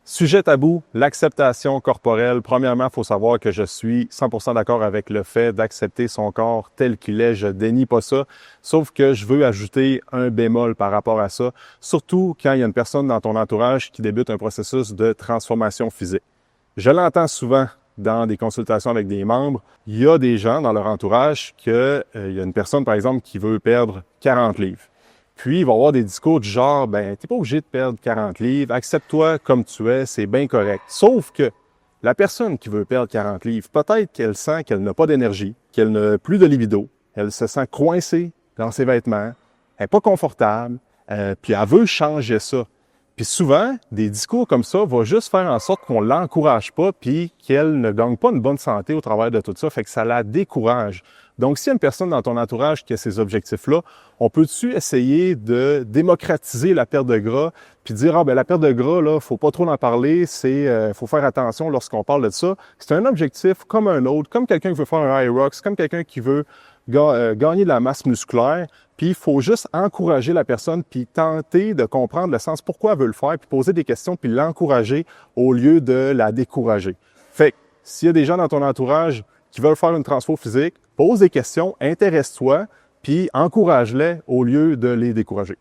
Sujet tabou, l'acceptation corporelle. Premièrement, il faut savoir que je suis 100% d'accord avec le fait d'accepter son corps tel qu'il est. Je dénie pas ça. Sauf que je veux ajouter un bémol par rapport à ça. Surtout quand il y a une personne dans ton entourage qui débute un processus de transformation physique. Je l'entends souvent dans des consultations avec des membres. Il y a des gens dans leur entourage il y a une personne, par exemple, qui veut perdre 40 livres. Puis, il va y avoir des discours du genre, ben, t'es pas obligé de perdre 40 livres, accepte-toi comme tu es, c'est bien correct. Sauf que la personne qui veut perdre 40 livres, peut-être qu'elle sent qu'elle n'a pas d'énergie, qu'elle n'a plus de libido, elle se sent coincée dans ses vêtements, elle n'est pas confortable, puis elle veut changer ça. Puis souvent, des discours comme ça vont juste faire en sorte qu'on l'encourage pas puis qu'elle ne gagne pas une bonne santé au travers de tout ça, fait que ça la décourage. Donc, s'il y a une personne dans ton entourage qui a ces objectifs-là, on peut-tu essayer de démocratiser la perte de gras puis dire, ah ben la perte de gras, là, faut pas trop en parler, faut faire attention lorsqu'on parle de ça. C'est un objectif comme un autre, comme quelqu'un qui veut faire un Hyrox, comme quelqu'un qui veut gagner de la masse musculaire, puis il faut juste encourager la personne, puis tenter de comprendre le sens pourquoi elle veut le faire, puis poser des questions, puis l'encourager au lieu de la décourager. Fait que s'il y a des gens dans ton entourage qui veulent faire une transfo physique, pose des questions, intéresse-toi, puis encourage-les au lieu de les décourager.